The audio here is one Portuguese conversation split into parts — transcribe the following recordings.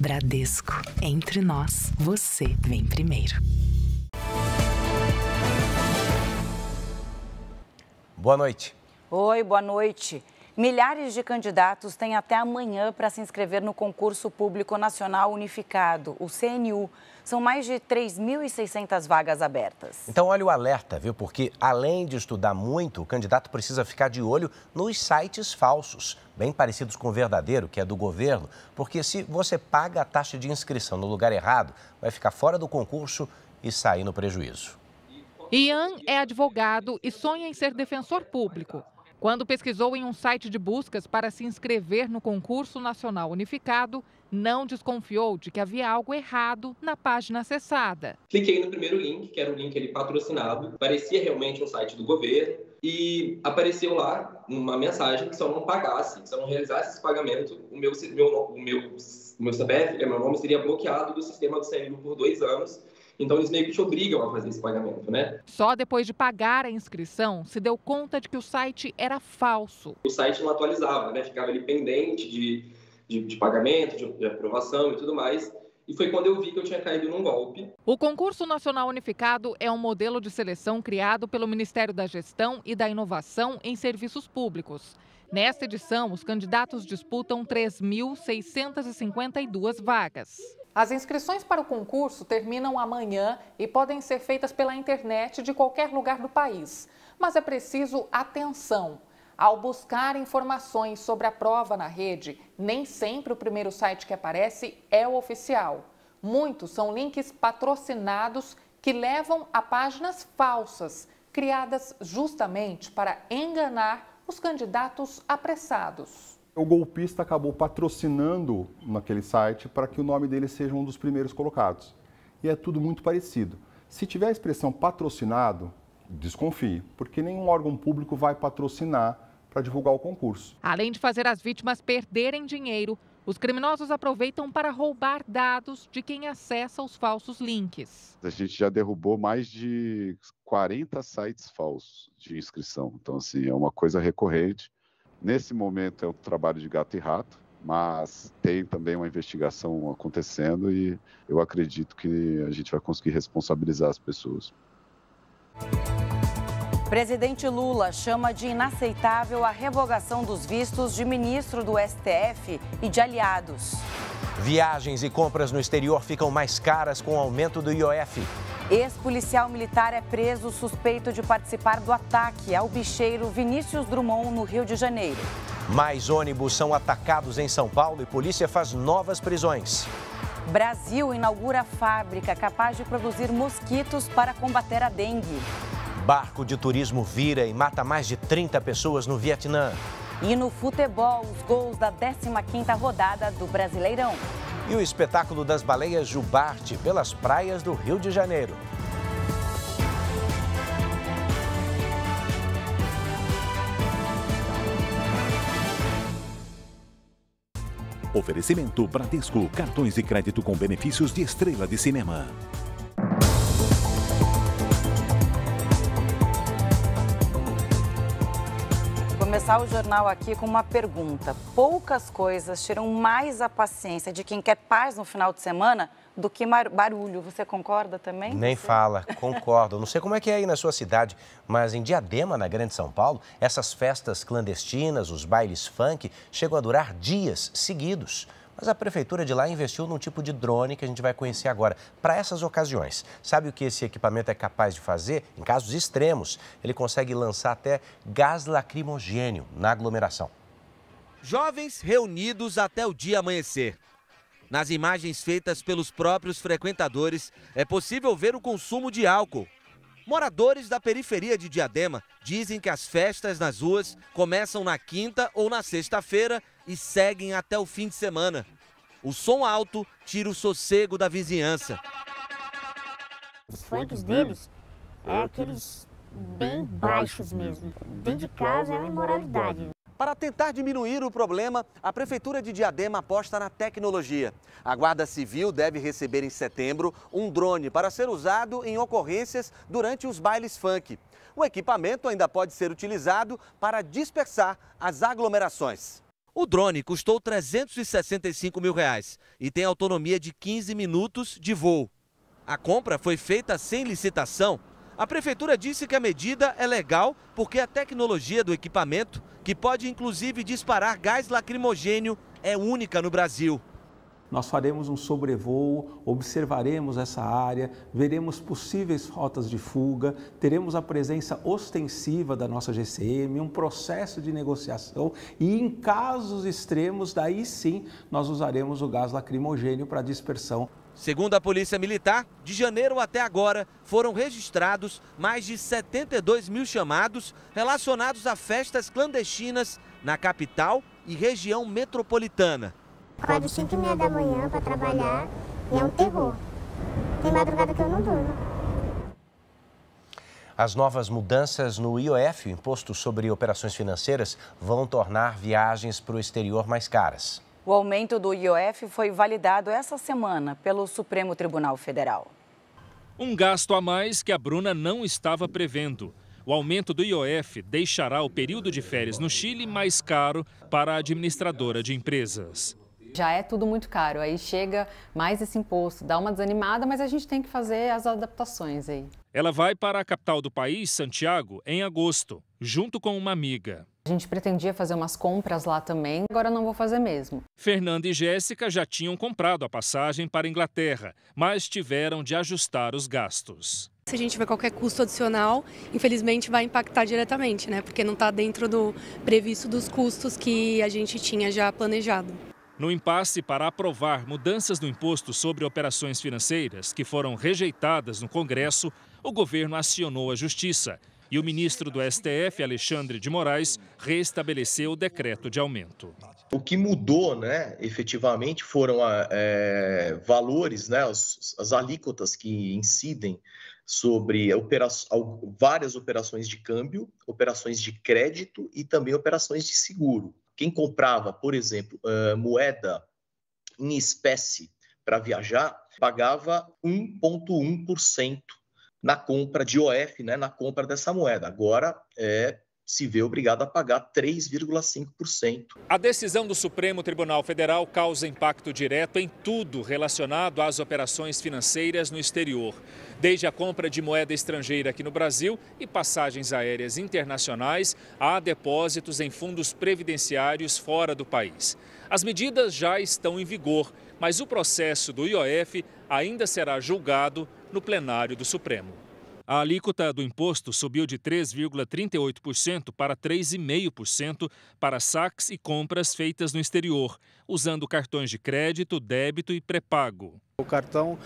Bradesco. Entre nós, você vem primeiro. Boa noite. Oi, boa noite. Milhares de candidatos têm até amanhã para se inscrever no Concurso Público Nacional Unificado, o CNU. São mais de 3.600 vagas abertas. Então olha o alerta, viu? Porque além de estudar muito, o candidato precisa ficar de olho nos sites falsos, bem parecidos com o verdadeiro, que é do governo. Porque se você paga a taxa de inscrição no lugar errado, vai ficar fora do concurso e sair no prejuízo. Ian é advogado e sonha em ser defensor público. Quando pesquisou em um site de buscas para se inscrever no Concurso Nacional Unificado, não desconfiou de que havia algo errado na página acessada. Cliquei no primeiro link, que era o link patrocinado, parecia realmente um site do governo e apareceu lá uma mensagem que se eu não pagasse, se eu não realizasse esse pagamento, o meu CPF, meu nome seria bloqueado do sistema do CNU por 2 anos. Então, eles meio que te obrigam a fazer esse pagamento, né? Só depois de pagar a inscrição, se deu conta de que o site era falso. O site não atualizava, né? Ficava ali pendente de pagamento, de aprovação e tudo mais. E foi quando eu vi que eu tinha caído num golpe. O Concurso Nacional Unificado é um modelo de seleção criado pelo Ministério da Gestão e da Inovação em Serviços Públicos. Nesta edição, os candidatos disputam 3.652 vagas. As inscrições para o concurso terminam amanhã e podem ser feitas pela internet de qualquer lugar do país. Mas é preciso atenção. Ao buscar informações sobre a prova na rede, nem sempre o primeiro site que aparece é o oficial. Muitos são links patrocinados que levam a páginas falsas, criadas justamente para enganar os candidatos apressados. O golpista acabou patrocinando naquele site para que o nome dele seja um dos primeiros colocados. E é tudo muito parecido. Se tiver a expressão patrocinado, desconfie, porque nenhum órgão público vai patrocinar para divulgar o concurso. Além de fazer as vítimas perderem dinheiro, os criminosos aproveitam para roubar dados de quem acessa os falsos links. A gente já derrubou mais de 40 sites falsos de inscrição. Então, assim, é uma coisa recorrente. Nesse momento é um trabalho de gato e rato, mas tem também uma investigação acontecendo e eu acredito que a gente vai conseguir responsabilizar as pessoas. Presidente Lula chama de inaceitável a revogação dos vistos de ministro do STF e de aliados. Viagens e compras no exterior ficam mais caras com o aumento do IOF. Ex-policial militar é preso suspeito de participar do ataque ao bicheiro Vinícius Drummond, no Rio de Janeiro. Mais ônibus são atacados em São Paulo e polícia faz novas prisões. Brasil inaugura fábrica capaz de produzir mosquitos para combater a dengue. Barco de turismo vira e mata mais de 30 pessoas no Vietnã. E no futebol, os gols da 15ª rodada do Brasileirão. E o espetáculo das baleias Jubarte pelas praias do Rio de Janeiro. Oferecimento Bradesco, cartões de crédito com benefícios de estrela de cinema. Começar o jornal aqui com uma pergunta. Poucas coisas tiram mais a paciência de quem quer paz no final de semana do que barulho. Você concorda também? Nem fala, concordo. Não sei como é que é aí na sua cidade, mas em Diadema, na Grande São Paulo, essas festas clandestinas, os bailes funk, chegam a durar dias seguidos. Mas a prefeitura de lá investiu num tipo de drone que a gente vai conhecer agora, para essas ocasiões. Sabe o que esse equipamento é capaz de fazer? Em casos extremos, ele consegue lançar até gás lacrimogênio na aglomeração. Jovens reunidos até o dia amanhecer. Nas imagens feitas pelos próprios frequentadores, é possível ver o consumo de álcool. Moradores da periferia de Diadema dizem que as festas nas ruas começam na quinta ou na sexta-feira e seguem até o fim de semana. O som alto tira o sossego da vizinhança. Os funks deles é aqueles bem baixos mesmo. Dentro de casa é uma imoralidade. Para tentar diminuir o problema, a Prefeitura de Diadema aposta na tecnologia. A Guarda Civil deve receber em setembro um drone para ser usado em ocorrências durante os bailes funk. O equipamento ainda pode ser utilizado para dispersar as aglomerações. O drone custou R$ 365 mil e tem autonomia de 15 minutos de voo. A compra foi feita sem licitação. A prefeitura disse que a medida é legal porque a tecnologia do equipamento, que pode inclusive disparar gás lacrimogênio, é única no Brasil. Nós faremos um sobrevoo, observaremos essa área, veremos possíveis rotas de fuga, teremos a presença ostensiva da nossa GCM, um processo de negociação e, em casos extremos, daí sim nós usaremos o gás lacrimogênio para dispersão. Segundo a Polícia Militar, de janeiro até agora foram registrados mais de 72 mil chamados relacionados a festas clandestinas na capital e região metropolitana. Acordo 5h30 da manhã para trabalhar e é um terror. Tem madrugada que eu não durmo. As novas mudanças no IOF, Imposto sobre Operações Financeiras, vão tornar viagens para o exterior mais caras. O aumento do IOF foi validado essa semana pelo Supremo Tribunal Federal. Um gasto a mais que a Bruna não estava prevendo. O aumento do IOF deixará o período de férias no Chile mais caro para a administradora de empresas. Já é tudo muito caro, aí chega mais esse imposto, dá uma desanimada, mas a gente tem que fazer as adaptações aí. Ela vai para a capital do país, Santiago, em agosto, junto com uma amiga. A gente pretendia fazer umas compras lá também, agora não vou fazer mesmo. Fernanda e Jéssica já tinham comprado a passagem para a Inglaterra, mas tiveram de ajustar os gastos. Se a gente tiver qualquer custo adicional, infelizmente vai impactar diretamente, né? Porque não está dentro do previsto dos custos que a gente tinha já planejado. No impasse para aprovar mudanças no imposto sobre operações financeiras que foram rejeitadas no Congresso, o governo acionou a Justiça e o ministro do STF, Alexandre de Moraes, reestabeleceu o decreto de aumento. O que mudou, efetivamente, foram valores, as alíquotas que incidem sobre várias operações de câmbio, operações de crédito e também operações de seguro. Quem comprava, por exemplo, moeda em espécie para viajar, pagava 1,1% na compra de IOF, na compra dessa moeda. Agora se vê obrigado a pagar 3,5%. A decisão do Supremo Tribunal Federal causa impacto direto em tudo relacionado às operações financeiras no exterior, desde a compra de moeda estrangeira aqui no Brasil e passagens aéreas internacionais a depósitos em fundos previdenciários fora do país. As medidas já estão em vigor, mas o processo do IOF ainda será julgado no plenário do Supremo. A alíquota do imposto subiu de 3,38% para 3,5% para saques e compras feitas no exterior, usando cartões de crédito, débito e pré-pago. O cartão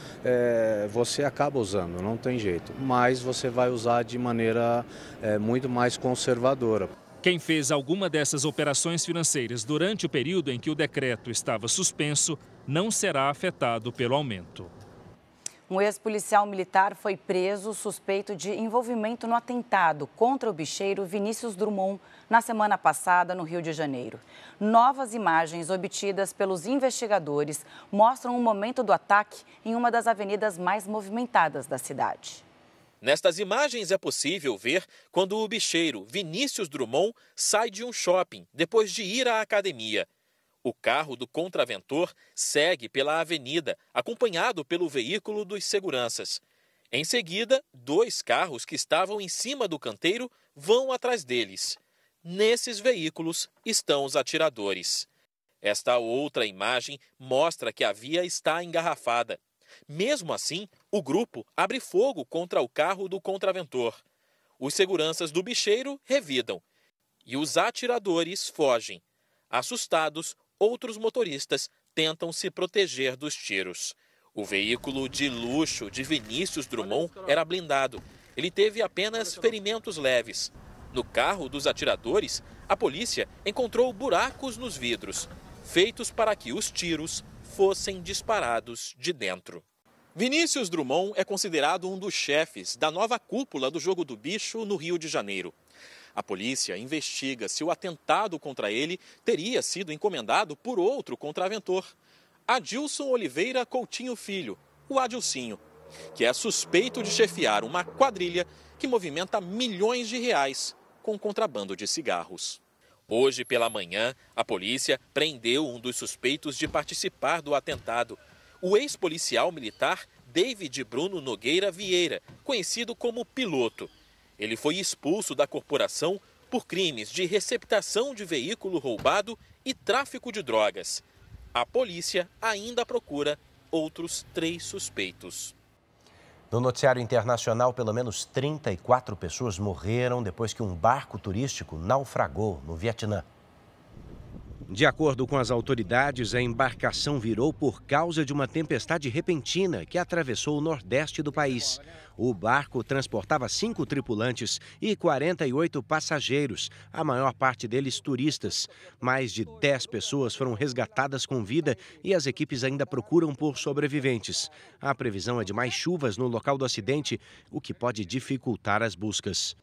você acaba usando, não tem jeito, mas você vai usar de maneira muito mais conservadora. Quem fez alguma dessas operações financeiras durante o período em que o decreto estava suspenso não será afetado pelo aumento. Um ex-policial militar foi preso suspeito de envolvimento no atentado contra o bicheiro Vinícius Drummond na semana passada no Rio de Janeiro. Novas imagens obtidas pelos investigadores mostram o momento do ataque em uma das avenidas mais movimentadas da cidade. Nestas imagens é possível ver quando o bicheiro Vinícius Drummond sai de um shopping depois de ir à academia. O carro do contraventor segue pela avenida, acompanhado pelo veículo dos seguranças. Em seguida, 2 carros que estavam em cima do canteiro vão atrás deles. Nesses veículos estão os atiradores. Esta outra imagem mostra que a via está engarrafada. Mesmo assim, o grupo abre fogo contra o carro do contraventor. Os seguranças do bicheiro revidam e os atiradores fogem. Assustados, outros motoristas tentam se proteger dos tiros. O veículo de luxo de Vinícius Drummond era blindado. Ele teve apenas ferimentos leves. No carro dos atiradores, a polícia encontrou buracos nos vidros, feitos para que os tiros fossem disparados de dentro. Vinícius Drummond é considerado um dos chefes da nova cúpula do Jogo do Bicho no Rio de Janeiro. A polícia investiga se o atentado contra ele teria sido encomendado por outro contraventor, Adilson Oliveira Coutinho Filho, o Adilcinho, que é suspeito de chefiar uma quadrilha que movimenta milhões de reais com contrabando de cigarros. Hoje pela manhã, a polícia prendeu um dos suspeitos de participar do atentado. O ex-policial militar David Bruno Nogueira Vieira, conhecido como Piloto. Ele foi expulso da corporação por crimes de receptação de veículo roubado e tráfico de drogas. A polícia ainda procura outros 3 suspeitos. No noticiário internacional, pelo menos 34 pessoas morreram depois que um barco turístico naufragou no Vietnã. De acordo com as autoridades, a embarcação virou por causa de uma tempestade repentina que atravessou o nordeste do país. O barco transportava 5 tripulantes e 48 passageiros, a maior parte deles turistas. Mais de 10 pessoas foram resgatadas com vida e as equipes ainda procuram por sobreviventes. A previsão é de mais chuvas no local do acidente, o que pode dificultar as buscas.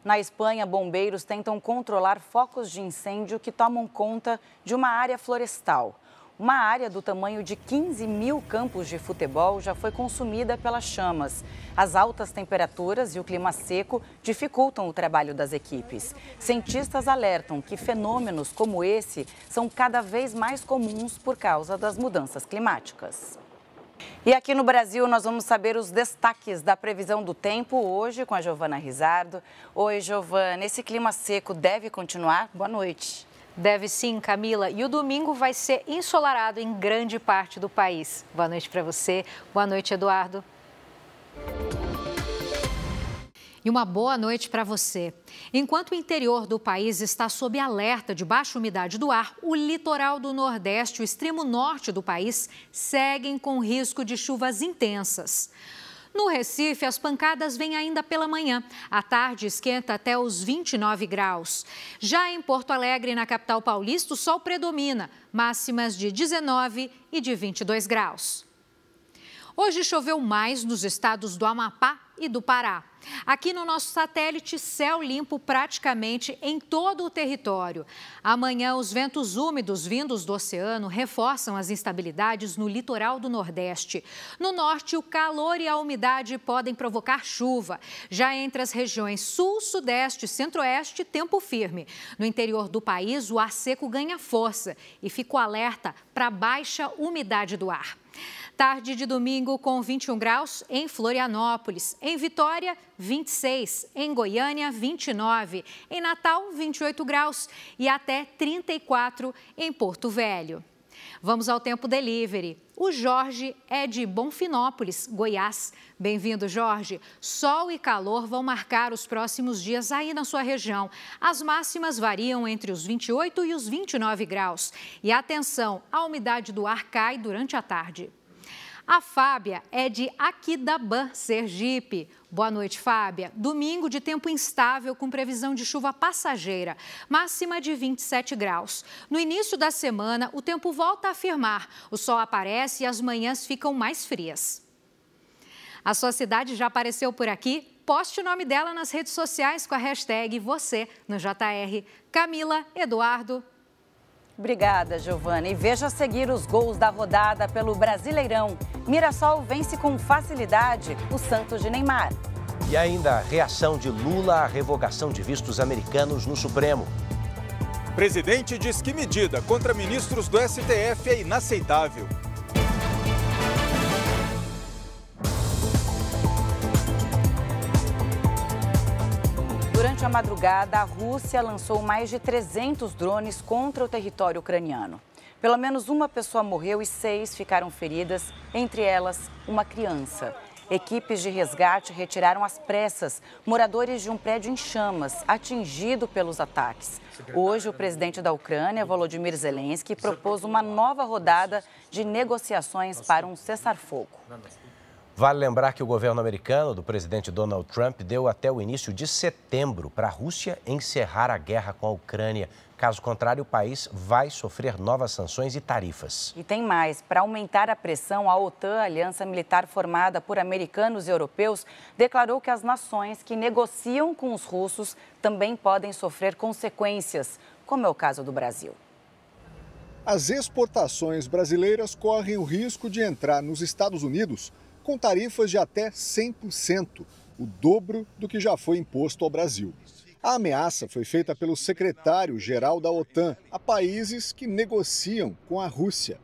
Na Espanha, bombeiros tentam controlar focos de incêndio que tomam conta de uma área florestal. Uma área do tamanho de 15 mil campos de futebol já foi consumida pelas chamas. As altas temperaturas e o clima seco dificultam o trabalho das equipes. Cientistas alertam que fenômenos como esse são cada vez mais comuns por causa das mudanças climáticas. E aqui no Brasil, nós vamos saber os destaques da previsão do tempo hoje com a Giovana Rizardo. Oi, Giovana, esse clima seco deve continuar? Boa noite. Deve sim, Camila. E o domingo vai ser ensolarado em grande parte do país. Boa noite para você. Boa noite, Eduardo. E uma boa noite para você. Enquanto o interior do país está sob alerta de baixa umidade do ar, o litoral do Nordeste e o extremo norte do país seguem com risco de chuvas intensas. No Recife, as pancadas vêm ainda pela manhã. À tarde, esquenta até os 29 graus. Já em Porto Alegre, na capital paulista, o sol predomina, máximas de 19 e de 22 graus. Hoje choveu mais nos estados do Amapá e do Pará. Aqui no nosso satélite, céu limpo praticamente em todo o território. Amanhã, os ventos úmidos vindos do oceano reforçam as instabilidades no litoral do Nordeste. No norte, o calor e a umidade podem provocar chuva. Já entre as regiões sul, sudeste e centro-oeste, tempo firme. No interior do país, o ar seco ganha força e fica o alerta para baixa umidade do ar. Tarde de domingo com 21 graus em Florianópolis, em Vitória, 26, em Goiânia, 29, em Natal, 28 graus e até 34 em Porto Velho. Vamos ao Tempo Delivery. O Jorge é de Bonfinópolis, Goiás. Bem-vindo, Jorge. Sol e calor vão marcar os próximos dias aí na sua região. As máximas variam entre os 28 e os 29 graus. E atenção, a umidade do ar cai durante a tarde. A Fábia é de Aquidabã, Sergipe. Boa noite, Fábia. Domingo de tempo instável com previsão de chuva passageira, máxima de 27 graus. No início da semana, o tempo volta a firmar. O sol aparece e as manhãs ficam mais frias. A sua cidade já apareceu por aqui? Poste o nome dela nas redes sociais com a hashtag você no JR. Camila, Eduardo. Obrigada, Giovana. E veja a seguir os gols da rodada pelo Brasileirão. Mirassol vence com facilidade o Santos de Neymar. E ainda a reação de Lula à revogação de vistos americanos no Supremo. Presidente diz que medida contra ministros do STF é inaceitável. Durante a madrugada, a Rússia lançou mais de 300 drones contra o território ucraniano. Pelo menos uma pessoa morreu e 6 ficaram feridas, entre elas uma criança. Equipes de resgate retiraram às pressas moradores de um prédio em chamas, atingido pelos ataques. Hoje, o presidente da Ucrânia, Volodymyr Zelensky, propôs uma nova rodada de negociações para um cessar-fogo. Vale lembrar que o governo americano do presidente Donald Trump deu até o início de setembro para a Rússia encerrar a guerra com a Ucrânia. Caso contrário, o país vai sofrer novas sanções e tarifas. E tem mais. Para aumentar a pressão, a OTAN, a aliança militar formada por americanos e europeus, declarou que as nações que negociam com os russos também podem sofrer consequências, como é o caso do Brasil. As exportações brasileiras correm o risco de entrar nos Estados Unidos com tarifas de até 100%, o dobro do que já foi imposto ao Brasil. A ameaça foi feita pelo secretário-geral da OTAN a países que negociam com a Rússia.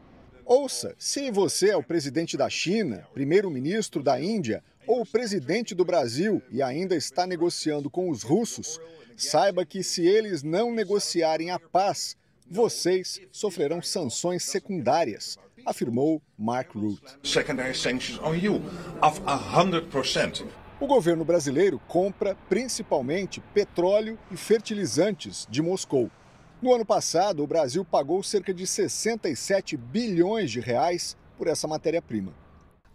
Ouça, se você é o presidente da China, primeiro-ministro da Índia ou o presidente do Brasil e ainda está negociando com os russos, saiba que se eles não negociarem a paz, vocês sofrerão sanções secundárias, afirmou Mark Rutte. Secondary sanctions on you of 100%. O governo brasileiro compra principalmente petróleo e fertilizantes de Moscou. No ano passado, o Brasil pagou cerca de 67 bilhões de reais por essa matéria-prima.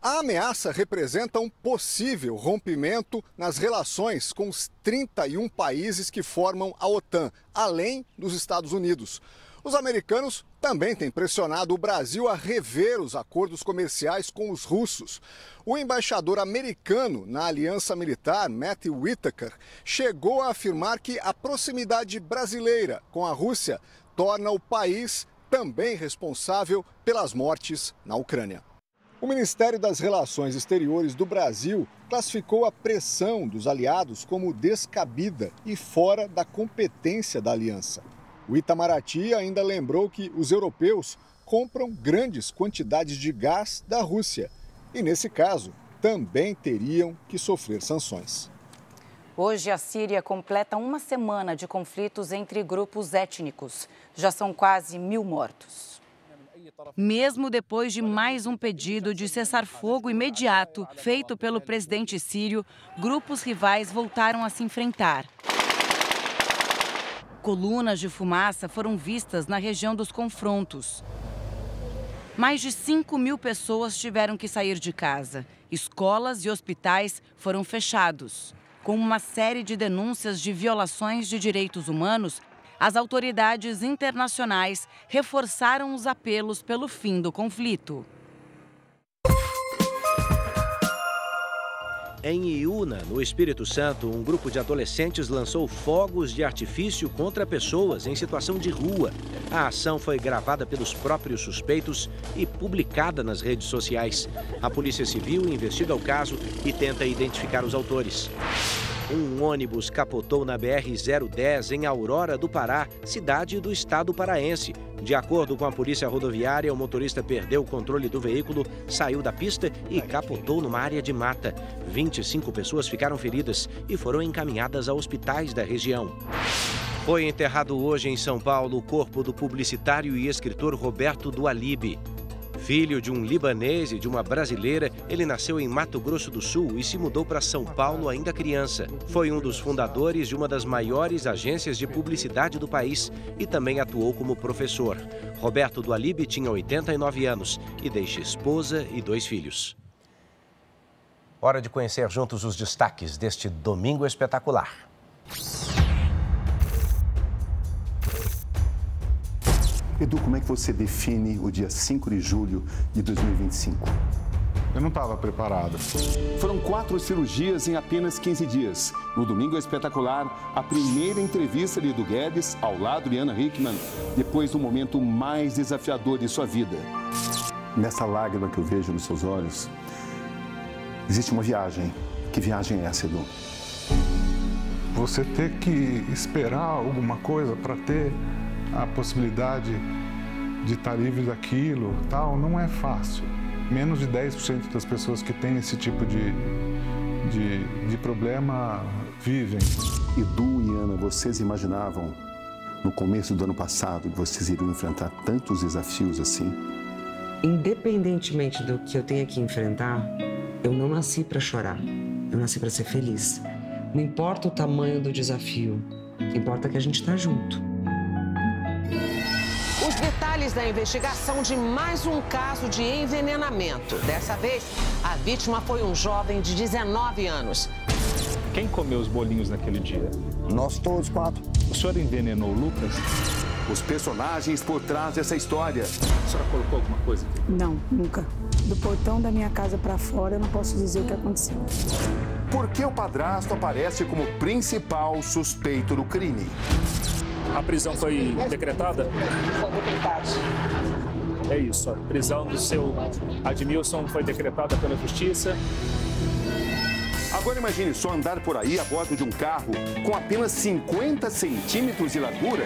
A ameaça representa um possível rompimento nas relações com os 31 países que formam a OTAN, além dos Estados Unidos. Os americanos também têm pressionado o Brasil a rever os acordos comerciais com os russos. O embaixador americano na Aliança Militar, Matthew Whitaker, chegou a afirmar que a proximidade brasileira com a Rússia torna o país também responsável pelas mortes na Ucrânia. O Ministério das Relações Exteriores do Brasil classificou a pressão dos aliados como descabida e fora da competência da aliança. O Itamaraty ainda lembrou que os europeus compram grandes quantidades de gás da Rússia e, nesse caso, também teriam que sofrer sanções. Hoje, a Síria completa uma semana de conflitos entre grupos étnicos. Já são quase 1.000 mortos. Mesmo depois de mais um pedido de cessar-fogo imediato feito pelo presidente sírio, grupos rivais voltaram a se enfrentar. Colunas de fumaça foram vistas na região dos confrontos. Mais de 5.000 pessoas tiveram que sair de casa. Escolas e hospitais foram fechados. Com uma série de denúncias de violações de direitos humanos, as autoridades internacionais reforçaram os apelos pelo fim do conflito. Em Iuna, no Espírito Santo, um grupo de adolescentes lançou fogos de artifício contra pessoas em situação de rua. A ação foi gravada pelos próprios suspeitos e publicada nas redes sociais. A Polícia Civil investiga o caso e tenta identificar os autores. Um ônibus capotou na BR-010 em Aurora do Pará, cidade do estado paraense. De acordo com a polícia rodoviária, o motorista perdeu o controle do veículo, saiu da pista e capotou numa área de mata. 25 pessoas ficaram feridas e foram encaminhadas a hospitais da região. Foi enterrado hoje em São Paulo o corpo do publicitário e escritor Roberto Dualib. Filho de um libanês e de uma brasileira, ele nasceu em Mato Grosso do Sul e se mudou para São Paulo ainda criança. Foi um dos fundadores de uma das maiores agências de publicidade do país e também atuou como professor. Roberto Dualib tinha 89 anos e deixa esposa e 2 filhos. Hora de conhecer juntos os destaques deste domingo espetacular. Edu, como é que você define o dia 5 de julho de 2025? Eu não estava preparado. Foram 4 cirurgias em apenas 15 dias. No Domingo Espetacular, a primeira entrevista de Edu Guedes ao lado de Ana Hickman, depois do momento mais desafiador de sua vida. Nessa lágrima que eu vejo nos seus olhos, existe uma viagem. Que viagem é essa, Edu? Você ter que esperar alguma coisa para ter a possibilidade de estar livre daquilo, tal, não é fácil. Menos de 10% das pessoas que têm esse tipo de problema vivem. Edu e Ana, vocês imaginavam no começo do ano passado que vocês iriam enfrentar tantos desafios assim? Independentemente do que eu tenha que enfrentar, eu não nasci para chorar, eu nasci para ser feliz. Não importa o tamanho do desafio, importa que a gente está junto. Os detalhes da investigação de mais um caso de envenenamento. Dessa vez, a vítima foi um jovem de 19 anos. Quem comeu os bolinhos naquele dia? Nós todos 4. O senhor envenenou o Lucas? Os personagens por trás dessa história. A senhora colocou alguma coisa aqui? Não, nunca. Do portão da minha casa para fora, eu não posso dizer o que aconteceu. Por que o padrasto aparece como principal suspeito do crime? A prisão foi decretada? É isso, a prisão do seu Admilson foi decretada pela Justiça. Agora imagine só andar por aí a bordo de um carro com apenas 50 centímetros de largura.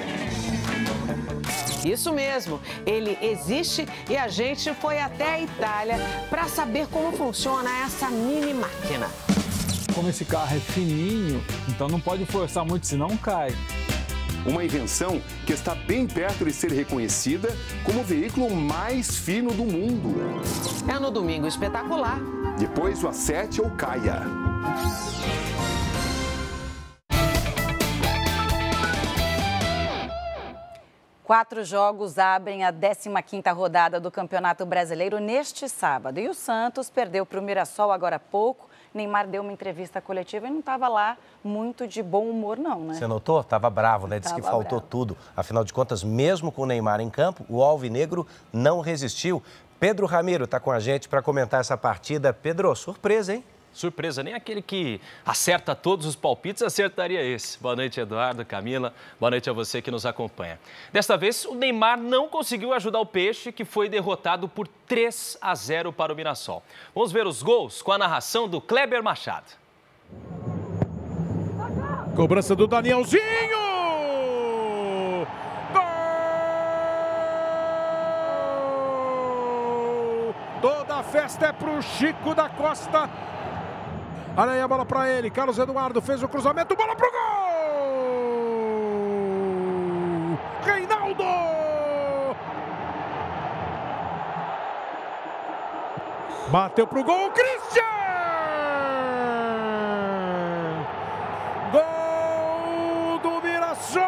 Isso mesmo, ele existe e a gente foi até a Itália para saber como funciona essa mini máquina. Como esse carro é fininho, então não pode forçar muito, senão cai. Uma invenção que está bem perto de ser reconhecida como o veículo mais fino do mundo. É no Domingo Espetacular. Depois o acerte ou caia. Quatro jogos abrem a 15ª rodada do Campeonato Brasileiro neste sábado. E o Santos perdeu para o Mirassol agora há pouco. Neymar deu uma entrevista coletiva e não estava lá muito de bom humor, não, né? Você notou? Estava bravo, né? Disse que faltou tudo. Afinal de contas, mesmo com o Neymar em campo, o alvinegro não resistiu. Pedro Ramiro está com a gente para comentar essa partida. Pedro, surpresa, hein? Surpresa, nem aquele que acerta todos os palpites acertaria esse. Boa noite, Eduardo, Camila. Boa noite a você que nos acompanha. Desta vez, o Neymar não conseguiu ajudar o Peixe, que foi derrotado por 3-0 para o Mirassol. Vamos ver os gols com a narração do Kleber Machado. Cobrança do Danielzinho! Gol! Toda a festa é pro Chico da Costa. Olha aí a bola para ele, Carlos Eduardo fez o cruzamento, bola pro gol! Reinaldo! Bateu pro gol, Christian! Gol do Mirassol!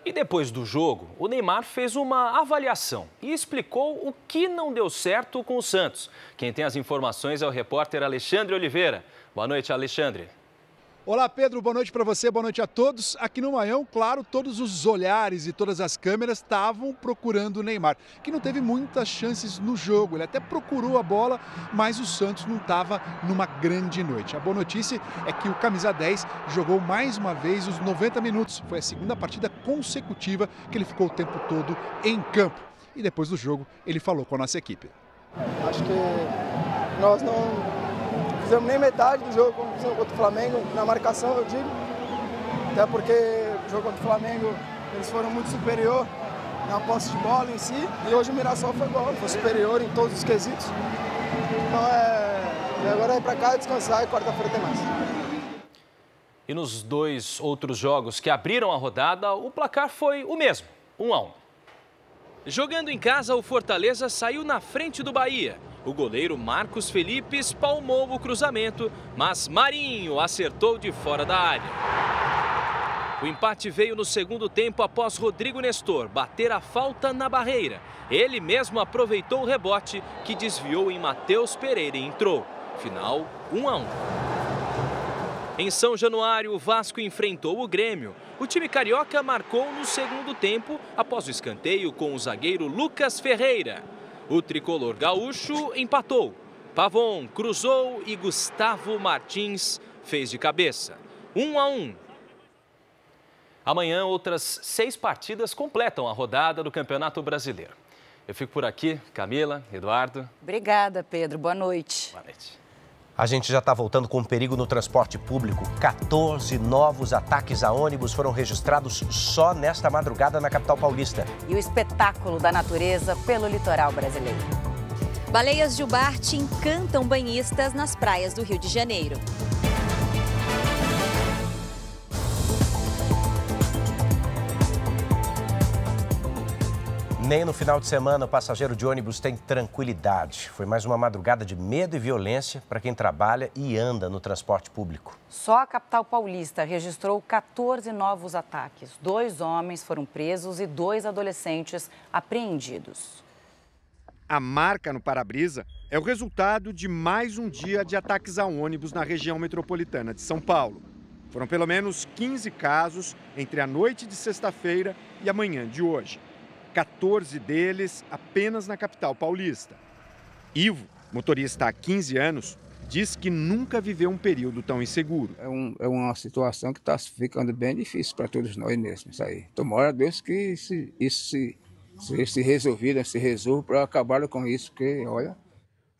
E depois do jogo, o Neymar fez uma avaliação e explicou o que não deu certo com o Santos. Quem tem as informações é o repórter Alexandre Oliveira. Boa noite, Alexandre. Olá, Pedro. Boa noite para você, boa noite a todos. Aqui no Maião, claro, todos os olhares e todas as câmeras estavam procurando o Neymar, que não teve muitas chances no jogo. Ele até procurou a bola, mas o Santos não estava numa grande noite. A boa notícia é que o camisa 10 jogou mais uma vez os 90 minutos. Foi a segunda partida consecutiva que ele ficou o tempo todo em campo. E depois do jogo, ele falou com a nossa equipe. Acho que nós não fizemos nem metade do jogo contra o Flamengo, na marcação, eu digo. Até porque o jogo contra o Flamengo, eles foram muito superior na posse de bola em si. E hoje o Mirassol foi bom, foi superior em todos os quesitos. Então agora é para cá descansar e quarta-feira tem mais. E nos dois outros jogos que abriram a rodada, o placar foi o mesmo, 1-1. Jogando em casa, o Fortaleza saiu na frente do Bahia. O goleiro Marcos Felipe espalmou o cruzamento, mas Marinho acertou de fora da área. O empate veio no segundo tempo após Rodrigo Nestor bater a falta na barreira. Ele mesmo aproveitou o rebote que desviou em Matheus Pereira e entrou. Final 1-1. Em São Januário, o Vasco enfrentou o Grêmio. O time carioca marcou no segundo tempo após o escanteio com o zagueiro Lucas Ferreira. O tricolor gaúcho empatou. Pavon cruzou e Gustavo Martins fez de cabeça. 1-1. Amanhã, outras 6 partidas completam a rodada do Campeonato Brasileiro. Eu fico por aqui. Camila, Eduardo. Obrigada, Pedro. Boa noite. Boa noite. A gente já está voltando com perigo no transporte público. 14 novos ataques a ônibus foram registrados só nesta madrugada na capital paulista. E o espetáculo da natureza pelo litoral brasileiro. Baleias Jubarte encantam banhistas nas praias do Rio de Janeiro. Nem no final de semana o passageiro de ônibus tem tranquilidade. Foi mais uma madrugada de medo e violência para quem trabalha e anda no transporte público. Só a capital paulista registrou 14 novos ataques. 2 homens foram presos e 2 adolescentes apreendidos. A marca no para-brisa é o resultado de mais um dia de ataques a ônibus na região metropolitana de São Paulo. Foram pelo menos 15 casos entre a noite de sexta-feira e a manhã de hoje. 14 deles apenas na capital paulista. Ivo, motorista há 15 anos, diz que nunca viveu um período tão inseguro. É uma situação que está ficando bem difícil para todos nós mesmos. Isso aí. Tomara a Deus que isso se resolva para acabar com isso, porque, olha...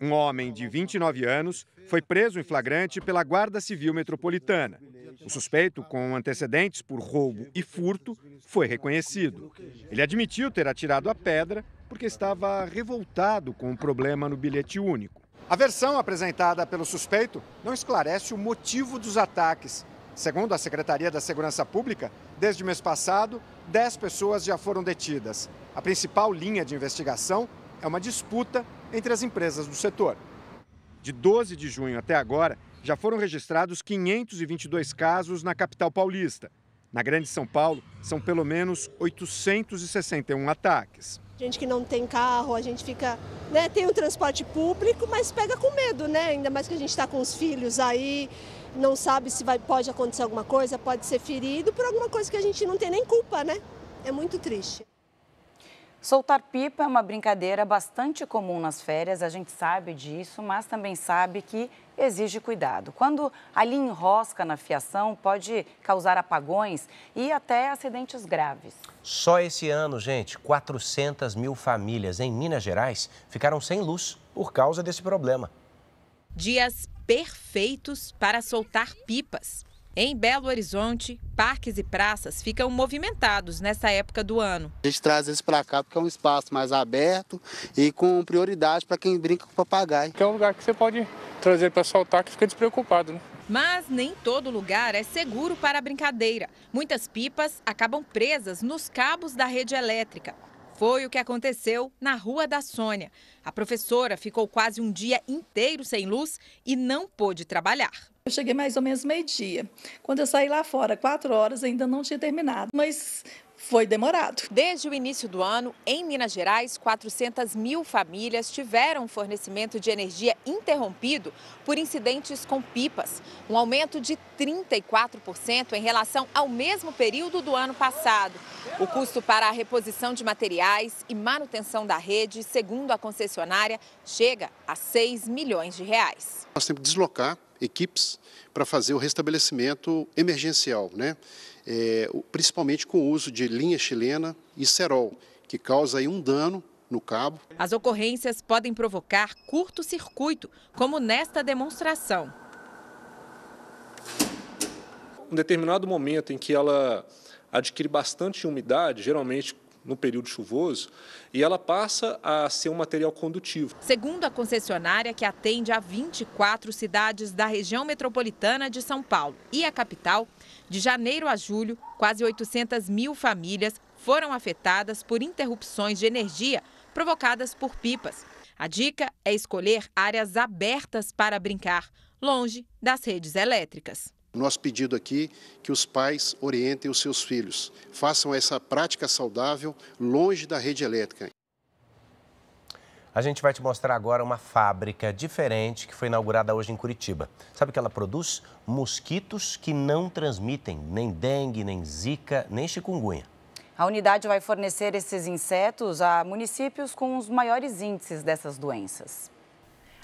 Um homem de 29 anos foi preso em flagrante pela Guarda Civil Metropolitana. O suspeito, com antecedentes por roubo e furto, foi reconhecido. Ele admitiu ter atirado a pedra porque estava revoltado com o problema no bilhete único. A versão apresentada pelo suspeito não esclarece o motivo dos ataques. Segundo a Secretaria da Segurança Pública, desde o mês passado, 10 pessoas já foram detidas. A principal linha de investigação é uma disputa entre as empresas do setor. De 12 de junho até agora, já foram registrados 522 casos na capital paulista. Na Grande São Paulo, são pelo menos 861 ataques. Gente que não tem carro, a gente fica, né, tem o transporte público, mas pega com medo, né? Ainda mais que a gente está com os filhos aí, não sabe se pode acontecer alguma coisa, pode ser ferido por alguma coisa que a gente não tem nem culpa, né? É muito triste. Soltar pipa é uma brincadeira bastante comum nas férias, a gente sabe disso, mas também sabe que exige cuidado. Quando a linha enrosca na fiação, pode causar apagões e até acidentes graves. Só esse ano, gente, 400 mil famílias em Minas Gerais ficaram sem luz por causa desse problema. Dias perfeitos para soltar pipas. Em Belo Horizonte, parques e praças ficam movimentados nessa época do ano. A gente traz isso para cá porque é um espaço mais aberto e com prioridade para quem brinca com papagaio. É um lugar que você pode trazer para soltar que fica despreocupado, né? Mas nem todo lugar é seguro para a brincadeira. Muitas pipas acabam presas nos cabos da rede elétrica. Foi o que aconteceu na Rua da Sônia. A professora ficou quase um dia inteiro sem luz e não pôde trabalhar. Eu cheguei mais ou menos meio-dia. Quando eu saí lá fora, 4 horas, ainda não tinha terminado, mas foi demorado. Desde o início do ano, em Minas Gerais, 400 mil famílias tiveram fornecimento de energia interrompido por incidentes com pipas, um aumento de 34% em relação ao mesmo período do ano passado. O custo para a reposição de materiais e manutenção da rede, segundo a concessionária, chega a 6 milhões de reais. Nós temos que deslocar equipes para fazer o restabelecimento emergencial, né? Principalmente com o uso de linha chilena e cerol, que causa aí um dano no cabo. As ocorrências podem provocar curto-circuito, como nesta demonstração. Um determinado momento em que ela adquire bastante umidade, geralmente no período chuvoso, e ela passa a ser um material condutivo. Segundo a concessionária, que atende a 24 cidades da região metropolitana de São Paulo e a capital, de janeiro a julho, quase 800 mil famílias foram afetadas por interrupções de energia provocadas por pipas. A dica é escolher áreas abertas para brincar, longe das redes elétricas. Nosso pedido aqui é que os pais orientem os seus filhos, façam essa prática saudável longe da rede elétrica. A gente vai te mostrar agora uma fábrica diferente que foi inaugurada hoje em Curitiba. Sabe que ela produz mosquitos que não transmitem nem dengue, nem zika, nem chikungunya. A unidade vai fornecer esses insetos a municípios com os maiores índices dessas doenças.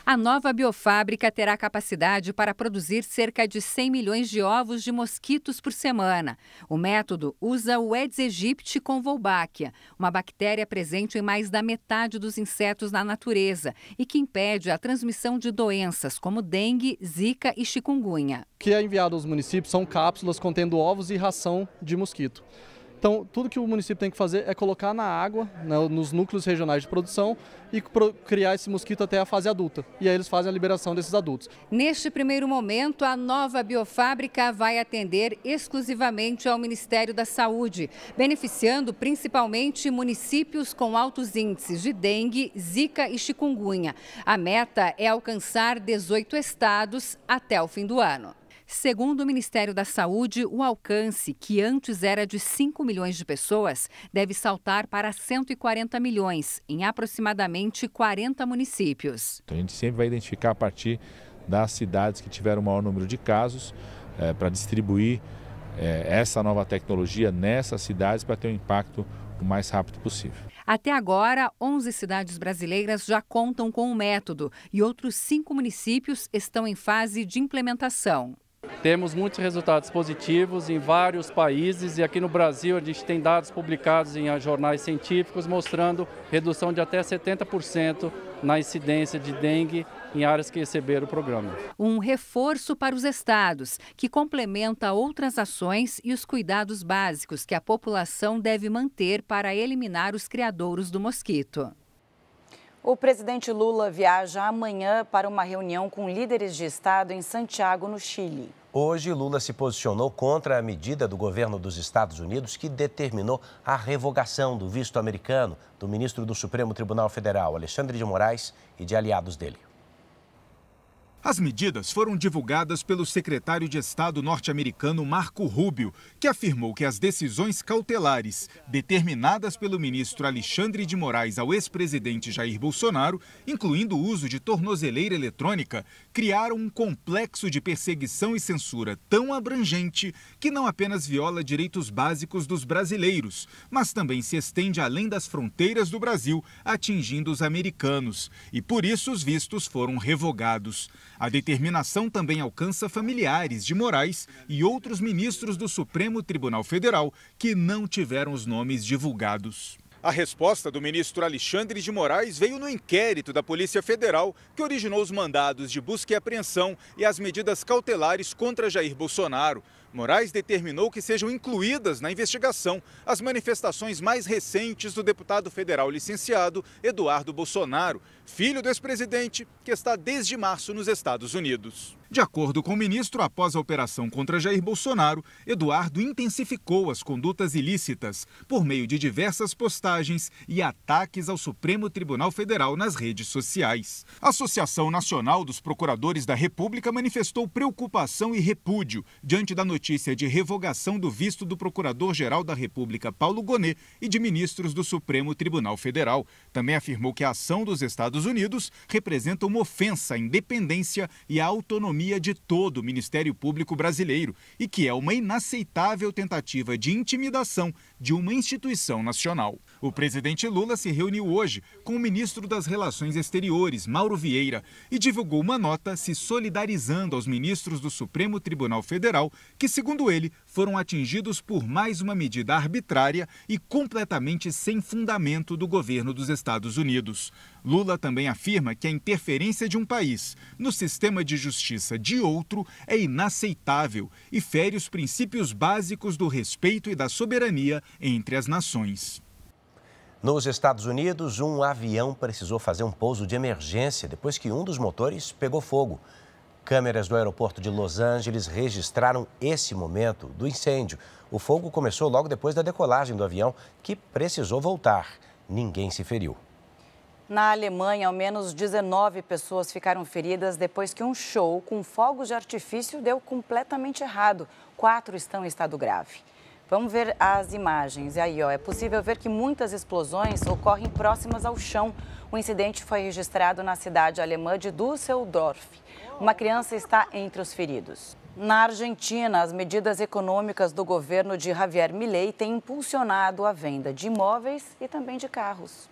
A nova biofábrica terá capacidade para produzir cerca de 100 milhões de ovos de mosquitos por semana. O método usa o Aedes aegypti com Wolbachia, uma bactéria presente em mais da metade dos insetos na natureza e que impede a transmissão de doenças como dengue, zika e chikungunya. O que é enviado aos municípios são cápsulas contendo ovos e ração de mosquito. Então, tudo que o município tem que fazer é colocar na água, nos núcleos regionais de produção e criar esse mosquito até a fase adulta. E aí eles fazem a liberação desses adultos. Neste primeiro momento, a nova biofábrica vai atender exclusivamente ao Ministério da Saúde, beneficiando principalmente municípios com altos índices de dengue, zika e chikungunya. A meta é alcançar 18 estados até o fim do ano. Segundo o Ministério da Saúde, o alcance, que antes era de 5 milhões de pessoas, deve saltar para 140 milhões, em aproximadamente 40 municípios. A gente sempre vai identificar a partir das cidades que tiveram o maior número de casos para distribuir essa nova tecnologia nessas cidades para ter um impacto o mais rápido possível. Até agora, 11 cidades brasileiras já contam com o método e outros 5 municípios estão em fase de implementação. Temos muitos resultados positivos em vários países e aqui no Brasil a gente tem dados publicados em jornais científicos mostrando redução de até 70% na incidência de dengue em áreas que receberam o programa. Um reforço para os estados, que complementa outras ações e os cuidados básicos que a população deve manter para eliminar os criadouros do mosquito. O presidente Lula viaja amanhã para uma reunião com líderes de estado em Santiago, no Chile. Hoje, Lula se posicionou contra a medida do governo dos Estados Unidos que determinou a revogação do visto americano do ministro do Supremo Tribunal Federal, Alexandre de Moraes, e de aliados dele. As medidas foram divulgadas pelo secretário de Estado norte-americano Marco Rubio, que afirmou que as decisões cautelares determinadas pelo ministro Alexandre de Moraes ao ex-presidente Jair Bolsonaro, incluindo o uso de tornozeleira eletrônica, criaram um complexo de perseguição e censura tão abrangente que não apenas viola direitos básicos dos brasileiros, mas também se estende além das fronteiras do Brasil, atingindo os americanos. E por isso os vistos foram revogados. A determinação também alcança familiares de Moraes e outros ministros do Supremo Tribunal Federal que não tiveram os nomes divulgados. A resposta do ministro Alexandre de Moraes veio no inquérito da Polícia Federal, que originou os mandados de busca e apreensão e as medidas cautelares contra Jair Bolsonaro. Moraes determinou que sejam incluídas na investigação as manifestações mais recentes do deputado federal licenciado Eduardo Bolsonaro, filho do ex-presidente, que está desde março nos Estados Unidos. De acordo com o ministro, após a operação contra Jair Bolsonaro, Eduardo intensificou as condutas ilícitas por meio de diversas postagens e ataques ao Supremo Tribunal Federal nas redes sociais. A Associação Nacional dos Procuradores da República manifestou preocupação e repúdio diante da notícia de revogação do visto do Procurador-Geral da República, Paulo Gonet, e de ministros do Supremo Tribunal Federal. Também afirmou que a ação dos Estados Unidos representa uma ofensa à independência e à autonomia de todo o Ministério Público brasileiro e que é uma inaceitável tentativa de intimidação de uma instituição nacional. O presidente Lula se reuniu hoje com o ministro das Relações Exteriores, Mauro Vieira, e divulgou uma nota se solidarizando aos ministros do Supremo Tribunal Federal que, segundo ele, foram atingidos por mais uma medida arbitrária e completamente sem fundamento do governo dos Estados Unidos. Lula também afirma que a interferência de um país no sistema de justiça de outro é inaceitável e fere os princípios básicos do respeito e da soberania entre as nações. Nos Estados Unidos, um avião precisou fazer um pouso de emergência depois que um dos motores pegou fogo. Câmeras do aeroporto de Los Angeles registraram esse momento do incêndio. O fogo começou logo depois da decolagem do avião, que precisou voltar. Ninguém se feriu. Na Alemanha, ao menos 19 pessoas ficaram feridas depois que um show com fogos de artifício deu completamente errado. 4 estão em estado grave. Vamos ver as imagens. E aí, é possível ver que muitas explosões ocorrem próximas ao chão. O incidente foi registrado na cidade alemã de Düsseldorf. Uma criança está entre os feridos. Na Argentina, as medidas econômicas do governo de Javier Milei têm impulsionado a venda de imóveis e também de carros.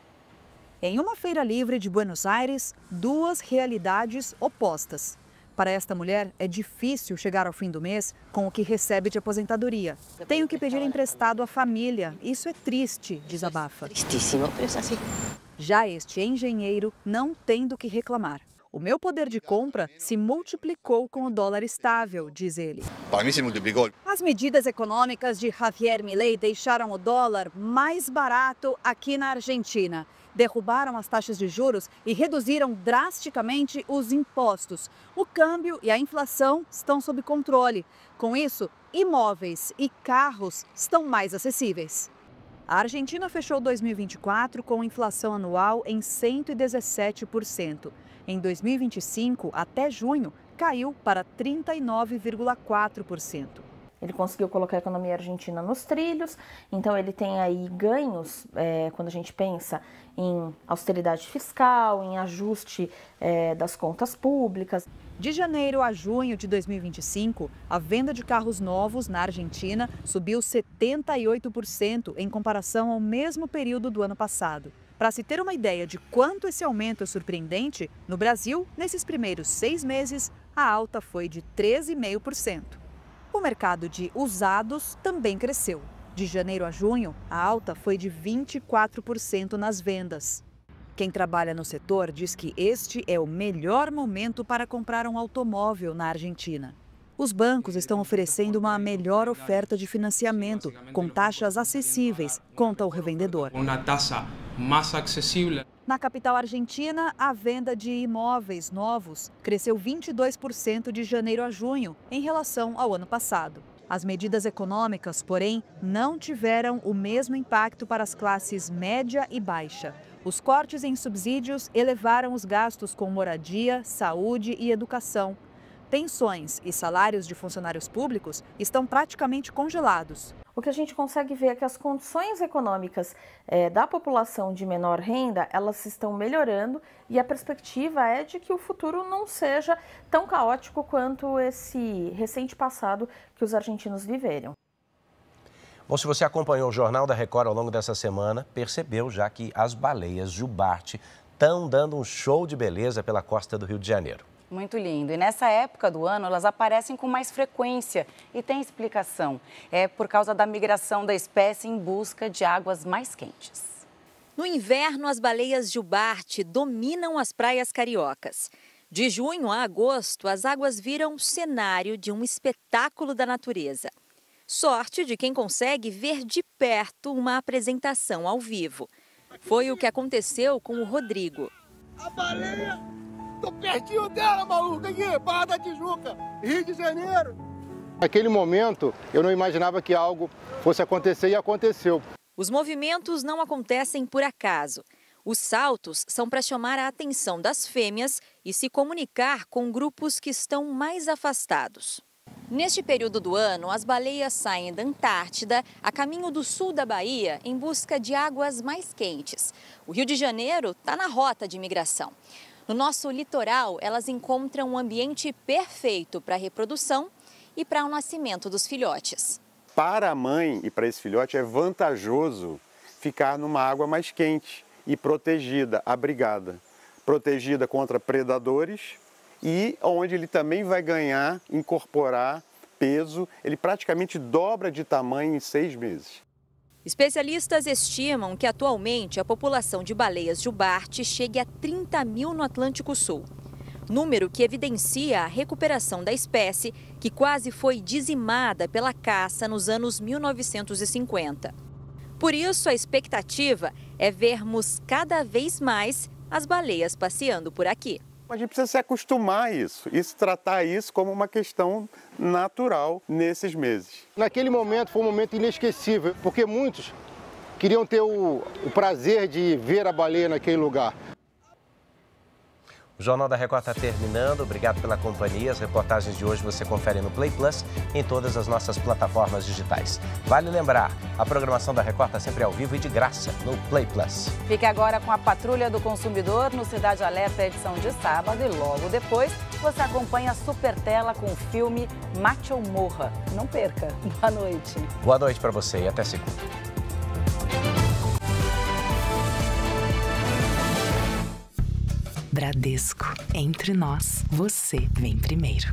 Em uma feira livre de Buenos Aires, 2 realidades opostas. Para esta mulher, é difícil chegar ao fim do mês com o que recebe de aposentadoria. Tenho que pedir emprestado à família. Isso é triste, desabafa. Tristíssimo, mas assim. Já este engenheiro não tem do que reclamar. O meu poder de compra se multiplicou com o dólar estável, diz ele. Para mim se multiplicou. As medidas econômicas de Javier Milei deixaram o dólar mais barato aqui na Argentina. Derrubaram as taxas de juros e reduziram drasticamente os impostos. O câmbio e a inflação estão sob controle. Com isso, imóveis e carros estão mais acessíveis. A Argentina fechou 2024 com inflação anual em 117%. Em 2025, até junho, caiu para 39,4%. Ele conseguiu colocar a economia argentina nos trilhos, então ele tem aí ganhos quando a gente pensa em austeridade fiscal, em ajuste das contas públicas. De janeiro a junho de 2025, a venda de carros novos na Argentina subiu 78% em comparação ao mesmo período do ano passado. Para se ter uma ideia de quanto esse aumento é surpreendente, no Brasil, nesses primeiros 6 meses, a alta foi de 13,5%. O mercado de usados também cresceu. De janeiro a junho, a alta foi de 24% nas vendas. Quem trabalha no setor diz que este é o melhor momento para comprar um automóvel na Argentina. Os bancos estão oferecendo uma melhor oferta de financiamento, com taxas acessíveis, conta o revendedor. Uma taxa mais acessível. Na capital argentina, a venda de imóveis novos cresceu 22% de janeiro a junho, em relação ao ano passado. As medidas econômicas, porém, não tiveram o mesmo impacto para as classes média e baixa. Os cortes em subsídios elevaram os gastos com moradia, saúde e educação. Pensões e salários de funcionários públicos estão praticamente congelados. O que a gente consegue ver é que as condições econômicas da população de menor renda, elas estão melhorando e a perspectiva é de que o futuro não seja tão caótico quanto esse recente passado que os argentinos viveram. Bom, se você acompanhou o Jornal da Record ao longo dessa semana, percebeu já que as baleias Jubarte estão dando um show de beleza pela costa do Rio de Janeiro. Muito lindo. E nessa época do ano, elas aparecem com mais frequência e tem explicação. É por causa da migração da espécie em busca de águas mais quentes. No inverno, as baleias Jubarte dominam as praias cariocas. De junho a agosto, as águas viram cenário de um espetáculo da natureza. Sorte de quem consegue ver de perto uma apresentação ao vivo. Foi o que aconteceu com o Rodrigo. A baleia! Tô pertinho dela, maluco, aqui, Barra da Tijuca, Rio de Janeiro. Naquele momento, eu não imaginava que algo fosse acontecer e aconteceu. Os movimentos não acontecem por acaso. Os saltos são para chamar a atenção das fêmeas e se comunicar com grupos que estão mais afastados. Neste período do ano, as baleias saem da Antártida a caminho do sul da Bahia em busca de águas mais quentes. O Rio de Janeiro está na rota de migração. No nosso litoral, elas encontram um ambiente perfeito para a reprodução e para o nascimento dos filhotes. Para a mãe e para esse filhote é vantajoso ficar numa água mais quente e protegida, abrigada. Protegida contra predadores e onde ele também vai ganhar, incorporar peso. Ele praticamente dobra de tamanho em 6 meses. Especialistas estimam que atualmente a população de baleias Jubarte chegue a 30 mil no Atlântico Sul. Número que evidencia a recuperação da espécie, que quase foi dizimada pela caça nos anos 1950. Por isso, a expectativa é vermos cada vez mais as baleias passeando por aqui. A gente precisa se acostumar a isso e tratar isso como uma questão natural nesses meses. Naquele momento foi um momento inesquecível, porque muitos queriam ter o prazer de ver a baleia naquele lugar. O Jornal da Record está terminando. Obrigado pela companhia. As reportagens de hoje você confere no Play Plus e em todas as nossas plataformas digitais. Vale lembrar, a programação da Record está sempre ao vivo e de graça no Play Plus. Fique agora com a Patrulha do Consumidor no Cidade Alerta, edição de sábado. E logo depois você acompanha a Super Tela com o filme Mate ou Morra. Não perca. Boa noite. Boa noite para você e até segunda. Bradesco, entre nós, você vem primeiro.